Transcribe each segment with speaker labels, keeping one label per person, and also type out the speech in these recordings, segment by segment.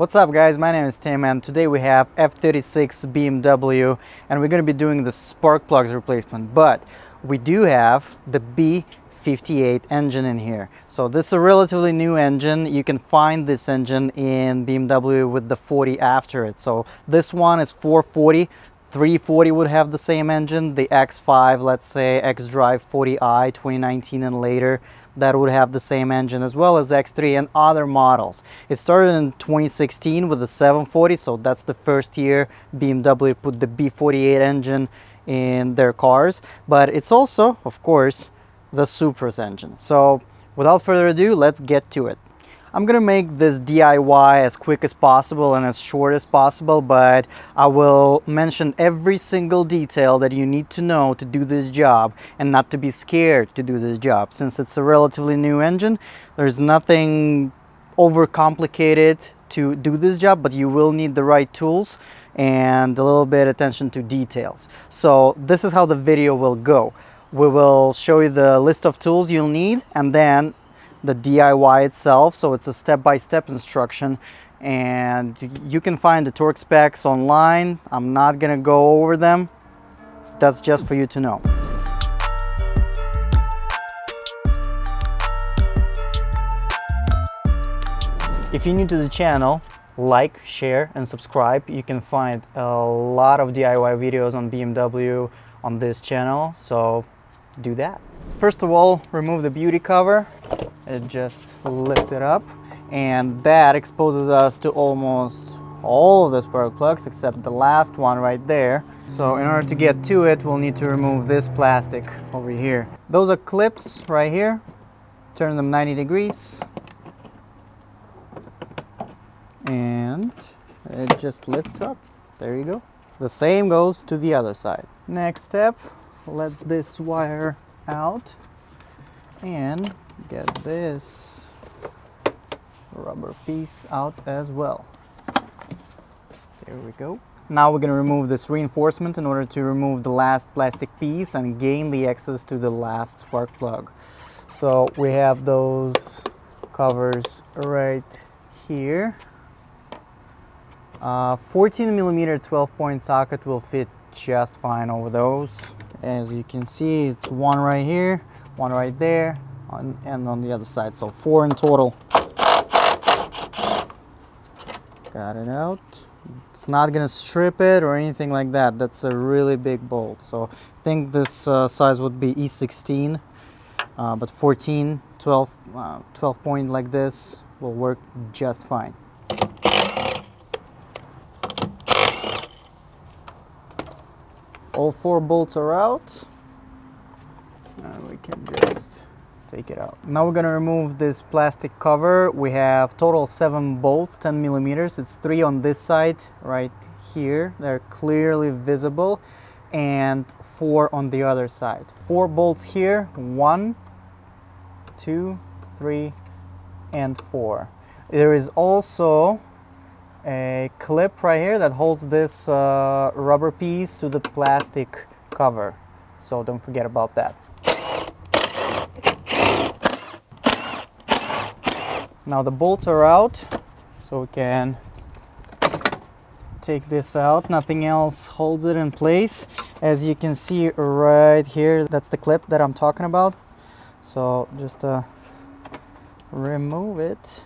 Speaker 1: What's up guys, my name is Tim and today we have F36 BMW and we're going to be doing the spark plugs replacement, but we do have the B58 engine in here. So this is a relatively new engine. You can find this engine in BMW with the 40 after it. So this one is 440. 340 would have the same engine. The X5, let's say X-Drive 40i 2019 and later, that would have the same engine, as well as X3 and other models. It started in 2016 with the 740, so that's the first year BMW put the B48 engine in their cars. But it's also, of course, the Supra's engine. So without further ado, let's get to it. I'm gonna make this DIY as quick as possible and as short as possible, but I will mention every single detail that you need to know to do this job and not to be scared to do this job. Since it's a relatively new engine, there's nothing overcomplicated to do this job, but you will need the right tools and a little bit attention to details. So this is how the video will go. We will show you the list of tools you'll need and then the DIY itself, so it's a step-by-step instruction, and you can find the torque specs online. I'm not gonna go over them. That's just for you to know. If you're new to the channel, like, share and subscribe. You can find a lot of DIY videos on BMW on this channel, so do that. First of all, remove the beauty cover. It just lift it up, and that exposes us to almost all of the spark plugs except the last one right there. So in order to get to it, we'll need to remove this plastic over here. Those are clips right here. Turn them 90 degrees and it just lifts up. There you go. The same goes to the other side. Next step, let this wire out and get this rubber piece out as well. There we go. Now we're going to remove this reinforcement in order to remove the last plastic piece and gain the access to the last spark plug. So we have those covers right here. 14mm 12-point socket will fit just fine over those. As you can see, it's one right here, one right there, and on the other side, so 4 in total. Got it out. It's not gonna strip it or anything like that. That's a really big bolt, so I think this size would be E16, but 14, 12 point like this will work just fine. All 4 bolts are out, and we can just take it out. Now we're gonna remove this plastic cover. We have total 7 bolts, 10mm. It's 3 on this side right here. They're clearly visible, and 4 on the other side. 4 bolts here, 1, 2, 3, and 4. There is also a clip right here that holds this rubber piece to the plastic cover, so don't forget about that. Now the bolts are out, so we can take this out. Nothing else holds it in place. As you can see right here, that's the clip that I'm talking about. So just remove it.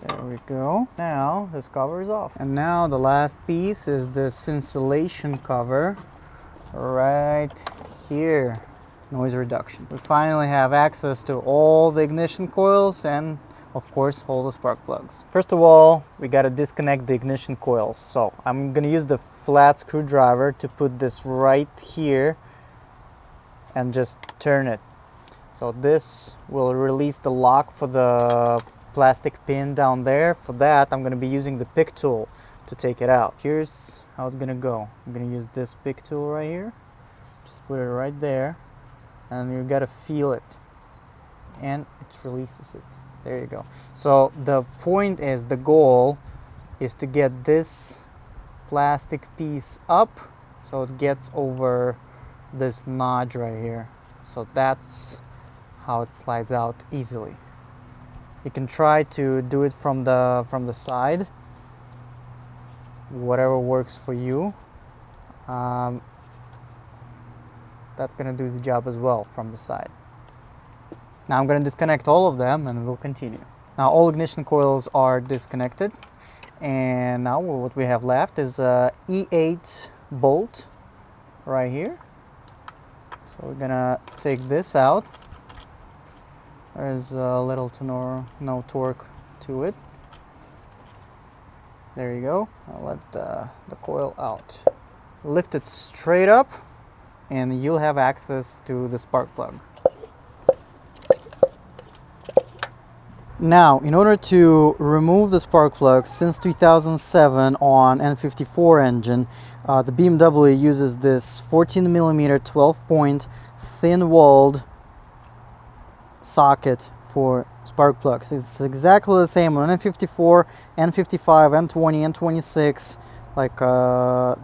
Speaker 1: There we go. Now this cover is off. And now the last piece is this insulation cover right here. Noise reduction. We finally have access to all the ignition coils and of course all the spark plugs. First of all, we got to disconnect the ignition coils. So I'm gonna use the flat screwdriver to put this right here and just turn it. So this will release the lock for the plastic pin down there. For that, I'm gonna be using the pick tool to take it out. Here's how it's gonna go. I'm gonna use this pick tool right here. Just put it right there. And you gotta feel it, and it releases it. There you go. So the point is, the goal is to get this plastic piece up so it gets over this notch right here. So that's how it slides out easily. You can try to do it from the side, whatever works for you. That's going to do the job as well from the side. Now I'm going to disconnect all of them and we'll continue. Now all ignition coils are disconnected, and now what we have left is a E8 bolt right here. So we're going to take this out. There's a little to no torque to it. There you go. I'll let the coil out. Lift it straight up and you'll have access to the spark plug. Now, in order to remove the spark plug, since 2007 on N54 engine, the BMW uses this 14mm 12-point thin-walled socket for spark plugs. It's exactly the same on N54, N55, N20, N26. Like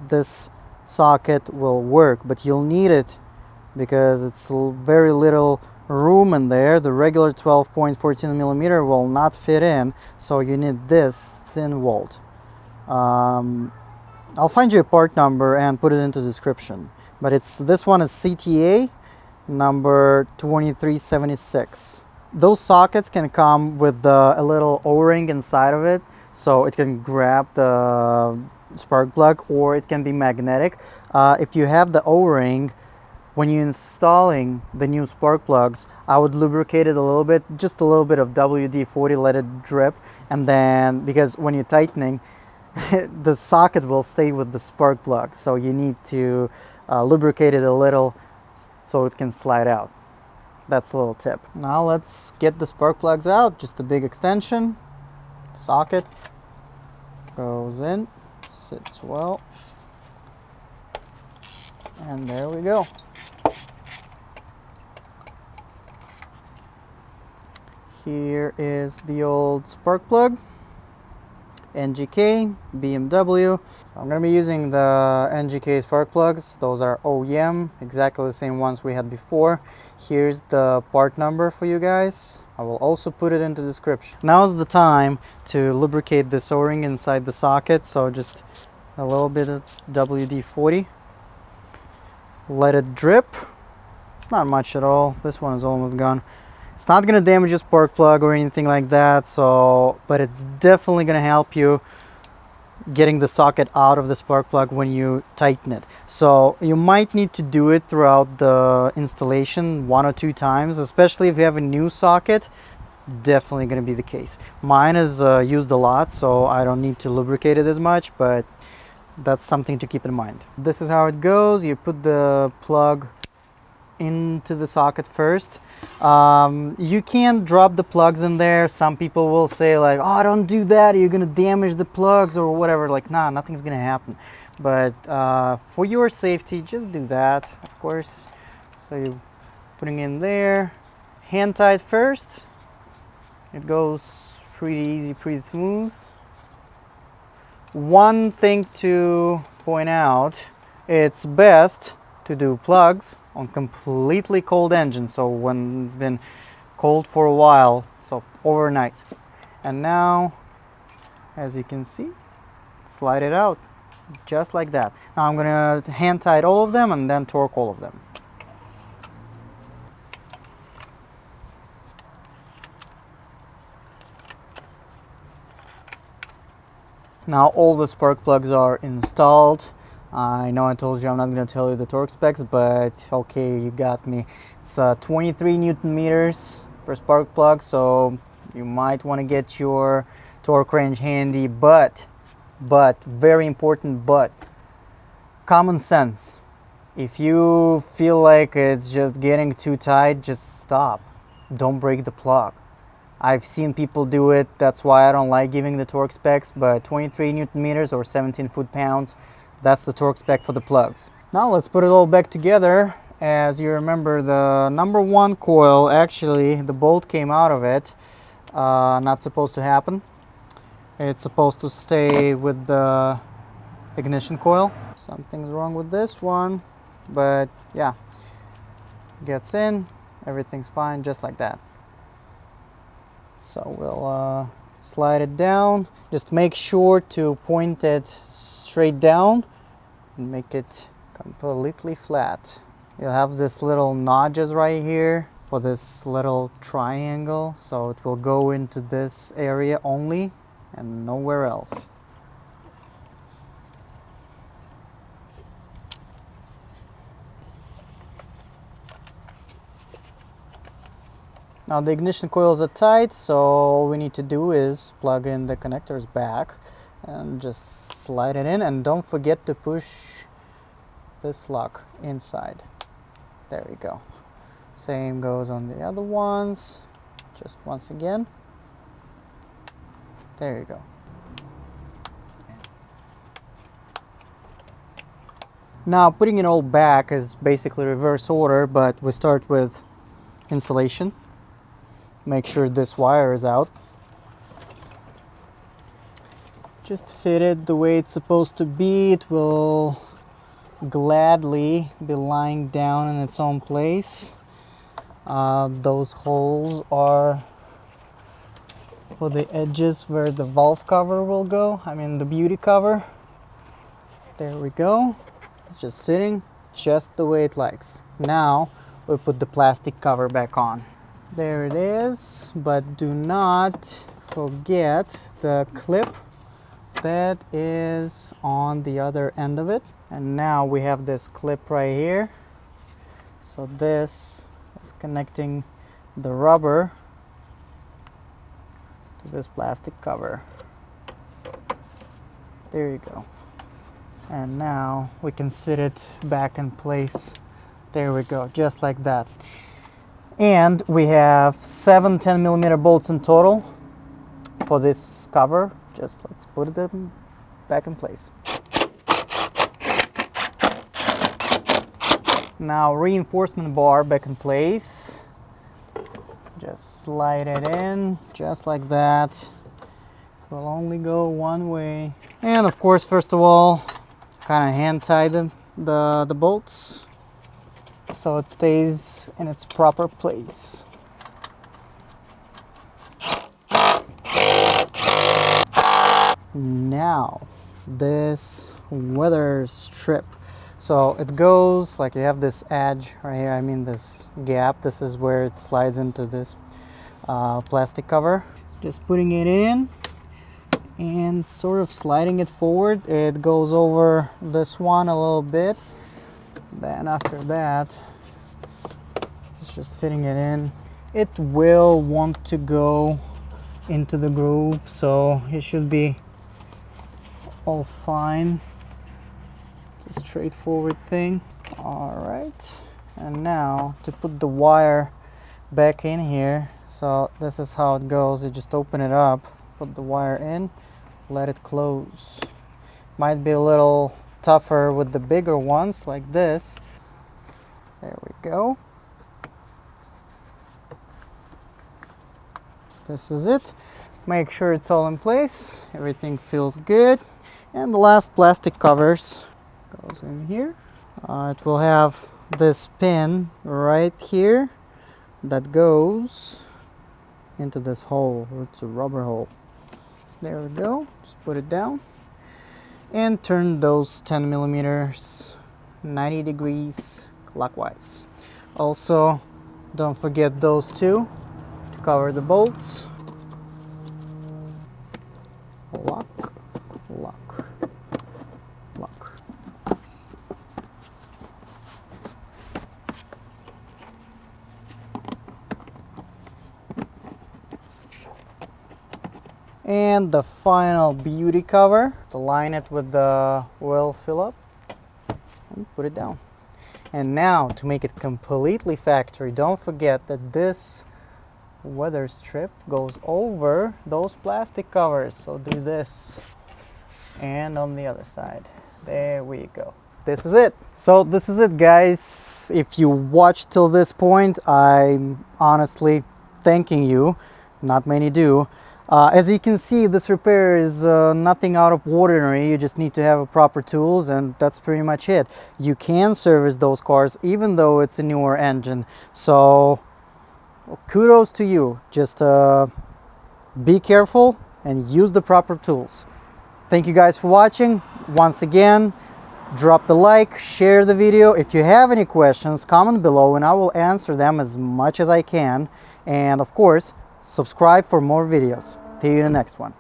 Speaker 1: this socket will work, but you'll need it because it's very little room in there. The regular 12-point 14mm will not fit in, so you need this thin walled. I'll find you a part number and put it into the description, but this one is CTA number 2376. Those sockets can come with a little O-ring inside of it, so it can grab the spark plug, or it can be magnetic. If you have the O-ring, when you're installing the new spark plugs, I would lubricate it a little bit, just a little bit of WD-40, let it drip, and then, because when you're tightening, the socket will stay with the spark plug, so you need to lubricate it a little so it can slide out. That's a little tip. Now let's get the spark plugs out. Just a big extension. Socket goes in, sits well, and there we go. Here is the old spark plug, NGK, BMW. So I'm going to be using the NGK spark plugs. Those are OEM, exactly the same ones we had before. Here's the part number for you guys. I will also put it into the description. Now is the time to lubricate this O-ring inside the socket. So just a little bit of WD-40. Let it drip. It's not much at all. This one is almost gone. It's not going to damage your spark plug or anything like that, but it's definitely going to help you getting the socket out of the spark plug when you tighten it. So you might need to do it throughout the installation 1 or 2 times, especially if you have a new socket. Definitely going to be the case. Mine is used a lot, so I don't need to lubricate it as much, but that's something to keep in mind. This is how it goes. You put the plug into the socket first. You can't drop the plugs in there. Some people will say like, oh, don't do that, you're gonna damage the plugs or whatever. Like, nah, nothing's gonna happen. But for your safety, just do that, of course. So you're putting in there, hand tight first. It goes pretty easy, pretty smooth. One thing to point out, it's best to do plugs on completely cold engine, so when it's been cold for a while, so overnight. And now, as you can see, slide it out just like that. Now I'm gonna hand tight all of them and then torque all of them. Now all the spark plugs are installed. I know I told you I'm not going to tell you the torque specs, but okay, you got me. It's 23 Newton meters per spark plug, so you might want to get your torque range handy, but, very important but, common sense. If you feel like it's just getting too tight, just stop. Don't break the plug. I've seen people do it, that's why I don't like giving the torque specs, but 23 Newton meters or 17 foot-pounds, that's the torque spec for the plugs. Now let's put it all back together. As you remember, the number 1 coil, actually the bolt came out of it. Not supposed to happen. It's supposed to stay with the ignition coil. Something's wrong with this one, but yeah, gets in, everything's fine just like that. So we'll slide it down. Just make sure to point it straight down and make it completely flat. You'll have this little notches right here for this little triangle, so it will go into this area only and nowhere else. Now the ignition coils are tight, so all we need to do is plug in the connectors back and just slide it in, and don't forget to push this lock inside. There we go. Same goes on the other ones. Just once again. There you go. Now putting it all back is basically reverse order, but we start with insulation. Make sure this wire is out. Just fit it the way it's supposed to be. It will gladly be lying down in its own place. Those holes are for the edges where the valve cover will go. I mean the beauty cover. There we go. It's just sitting just the way it likes. Now we put the plastic cover back on. There it is, but do not forget the clip that is on the other end of it. And now we have this clip right here. So this is connecting the rubber to this plastic cover. There you go. And now we can sit it back in place. There we go, just like that. And we have 7 10mm bolts in total for this cover. Just let's put them back in place. Now reinforcement bar back in place. Just slide it in just like that. It will only go one way. And of course, first of all, kind of hand tie the bolts so it stays in its proper place. Now this weather strip, so it goes like you have this edge right here, I mean this gap, this is where it slides into this plastic cover. Just putting it in and sort of sliding it forward. It goes over this one a little bit. Then after that, it's just fitting it in. It will want to go into the groove, so it should be all fine. It's a straightforward thing. All right, and now to put the wire back in here, so this is how it goes. You just open it up, put the wire in, let it close. Might be a little tougher with the bigger ones like this. There we go. This is it. Make sure it's all in place, everything feels good. And the last plastic covers goes in here. It will have this pin right here that goes into this hole. It's a rubber hole. There we go. Just put it down and turn those 10mm 90 degrees clockwise. Also, don't forget those two to cover the bolts. Lock, lock, lock. And the final beauty cover, to line it with the oil fill up and put it down. And now to make it completely factory, don't forget that this weather strip goes over those plastic covers. So do this and on the other side. There we go. This is it. So this is it, guys. If you watched till this point, I'm honestly thanking you. Not many do. As you can see, this repair is nothing out of ordinary. You just need to have a proper tools, and that's pretty much it. You can service those cars even though it's a newer engine. So kudos to you. Just be careful and use the proper tools. Thank you guys for watching. Once again, drop the like, share the video. If you have any questions, comment below and I will answer them as much as I can. And of course, subscribe for more videos. See you in the next one.